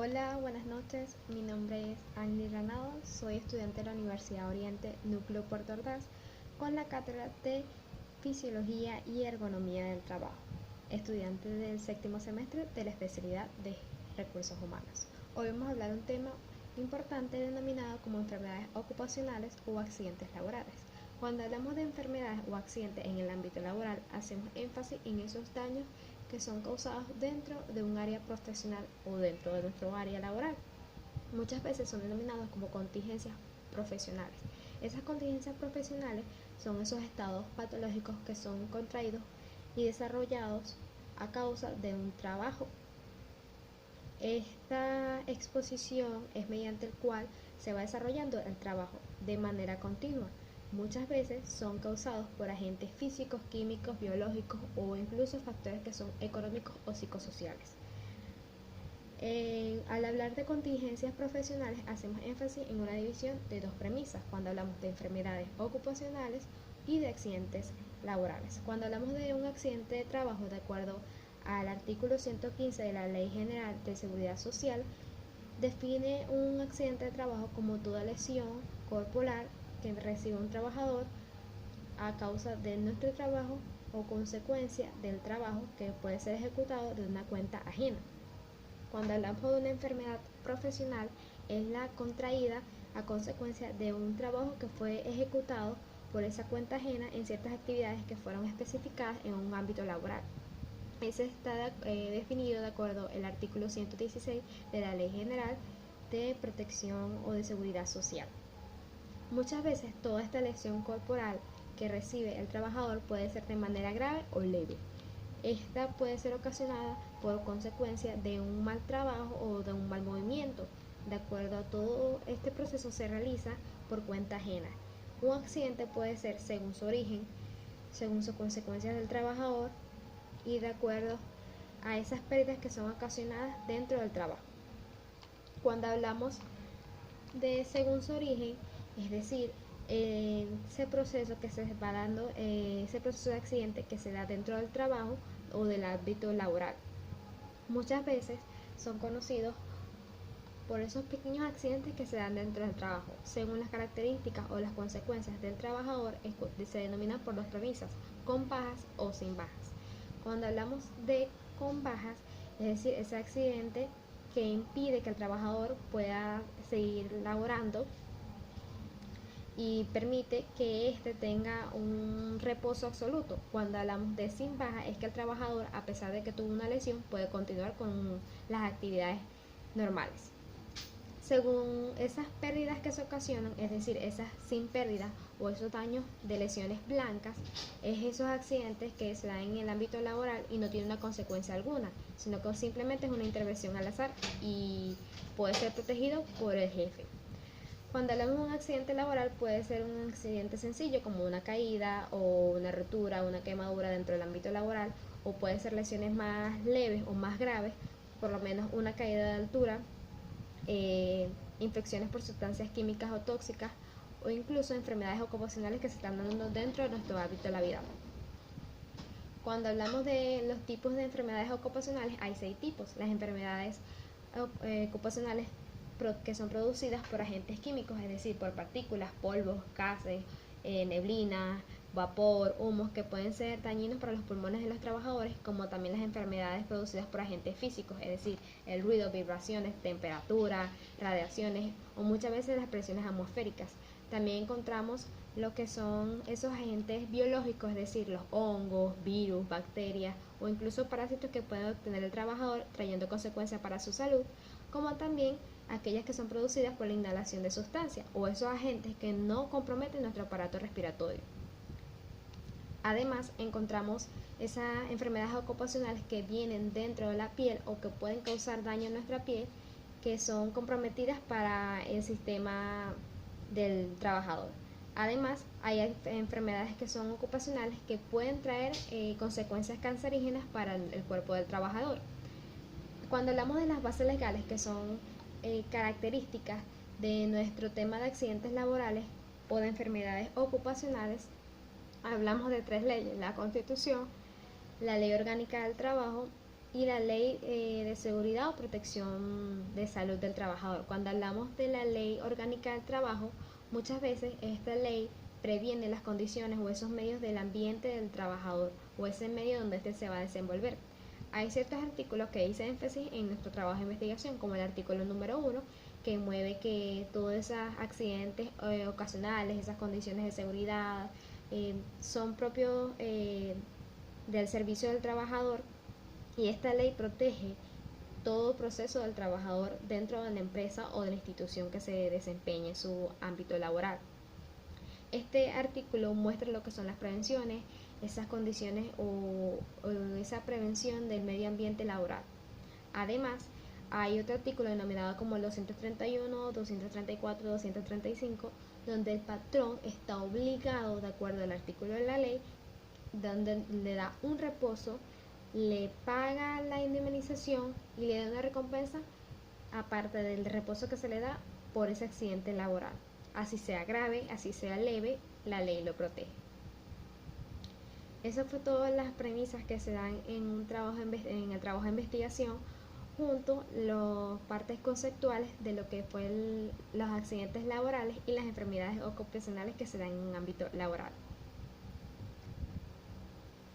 Hola, buenas noches. Mi nombre es Andy Ranado. Soy estudiante de la Universidad Oriente Núcleo Puerto Ordaz con la cátedra de Fisiología y Ergonomía del Trabajo, estudiante del séptimo semestre de la especialidad de Recursos Humanos. Hoy vamos a hablar de un tema importante denominado como enfermedades ocupacionales o accidentes laborales. Cuando hablamos de enfermedades o accidentes en el ámbito laboral, hacemos énfasis en esos daños que son causados dentro de un área profesional o dentro de nuestro área laboral. Muchas veces son denominados como contingencias profesionales. Esas contingencias profesionales son esos estados patológicos que son contraídos y desarrollados a causa de un trabajo. Esta exposición es mediante el cual se va desarrollando el trabajo de manera continua. Muchas veces son causados por agentes físicos, químicos, biológicos o incluso factores que son económicos o psicosociales. Al hablar de contingencias profesionales hacemos énfasis en una división de dos premisas cuando hablamos de enfermedades ocupacionales y de accidentes laborales. Cuando hablamos de un accidente de trabajo, de acuerdo al artículo 115 de la Ley General de Seguridad Social, define un accidente de trabajo como toda lesión corporal que recibe un trabajador a causa de nuestro trabajo o consecuencia del trabajo que puede ser ejecutado de una cuenta ajena. Cuando hablamos de una enfermedad profesional, es la contraída a consecuencia de un trabajo que fue ejecutado por esa cuenta ajena en ciertas actividades que fueron especificadas en un ámbito laboral. Ese está definido de acuerdo al artículo 116 de la Ley General de Protección o de Seguridad Social. Muchas veces toda esta lesión corporal que recibe el trabajador puede ser de manera grave o leve. Esta puede ser ocasionada por consecuencia de un mal trabajo o de un mal movimiento. De acuerdo a todo este proceso se realiza por cuenta ajena. Un accidente puede ser según su origen, según sus consecuencias del trabajador y de acuerdo a esas pérdidas que son ocasionadas dentro del trabajo. Cuando hablamos de según su origen, es decir, ese proceso que se va dando, ese proceso de accidente que se da dentro del trabajo o del ámbito laboral. Muchas veces son conocidos por esos pequeños accidentes que se dan dentro del trabajo. Según las características o las consecuencias del trabajador, se denominan por dos premisas, con bajas o sin bajas. Cuando hablamos de con bajas, es decir, ese accidente que impide que el trabajador pueda seguir laborando y permite que éste tenga un reposo absoluto. Cuando hablamos de sin baja es que el trabajador, a pesar de que tuvo una lesión, puede continuar con las actividades normales. Según esas pérdidas que se ocasionan, es decir, esas sin pérdida o esos daños de lesiones blancas, es esos accidentes que se dan en el ámbito laboral y no tienen una consecuencia alguna, sino que simplemente es una intervención al azar y puede ser protegido por el jefe. Cuando hablamos de un accidente laboral puede ser un accidente sencillo como una caída o una rotura, una quemadura dentro del ámbito laboral, o puede ser lesiones más leves o más graves, por lo menos una caída de altura, infecciones por sustancias químicas o tóxicas o incluso enfermedades ocupacionales que se están dando dentro de nuestro hábito de la vida. Cuando hablamos de los tipos de enfermedades ocupacionales, hay 6 tipos. Las enfermedades ocupacionales que son producidas por agentes químicos, es decir, por partículas, polvos, gases, neblina, vapor, humos, que pueden ser dañinos para los pulmones de los trabajadores, como también las enfermedades producidas por agentes físicos, es decir, el ruido, vibraciones, temperatura, radiaciones o muchas veces las presiones atmosféricas. También encontramos lo que son esos agentes biológicos, es decir, los hongos, virus, bacterias o incluso parásitos que pueden obtener el trabajador trayendo consecuencias para su salud, como también aquellas que son producidas por la inhalación de sustancias o esos agentes que no comprometen nuestro aparato respiratorio. Además, encontramos esas enfermedades ocupacionales que vienen dentro de la piel o que pueden causar daño a nuestra piel, que son comprometidas para el sistema del trabajador. Además, hay enfermedades que son ocupacionales que pueden traer consecuencias cancerígenas para el cuerpo del trabajador. Cuando hablamos de las bases legales, que son características de nuestro tema de accidentes laborales o de enfermedades ocupacionales, hablamos de 3 leyes: la Constitución, la Ley Orgánica del Trabajo y la ley de seguridad o protección de salud del trabajador. Cuando hablamos de la ley orgánica del trabajo, muchas veces esta ley previene las condiciones o esos medios del ambiente del trabajador o ese medio donde éste se va a desenvolver. Hay ciertos artículos que hice énfasis en nuestro trabajo de investigación, como el artículo número 1, que mueve que todos esos accidentes ocasionales, esas condiciones de seguridad, son propios del servicio del trabajador, y esta ley protege todo proceso del trabajador dentro de la empresa o de la institución que se desempeñe en su ámbito laboral. Este artículo muestra lo que son las prevenciones, esas condiciones o esa prevención del medio ambiente laboral. Además, hay otro artículo denominado como los 231, 234, 235, donde el patrón está obligado, de acuerdo al artículo de la ley, donde le da un reposo, le paga la indemnización y le da una recompensa aparte del reposo que se le da por ese accidente laboral. Así sea grave, así sea leve, la ley lo protege. Esas fue todas las premisas que se dan en un trabajo en el trabajo de investigación, junto las partes conceptuales de lo que fue los accidentes laborales y las enfermedades ocupacionales que se dan en un ámbito laboral.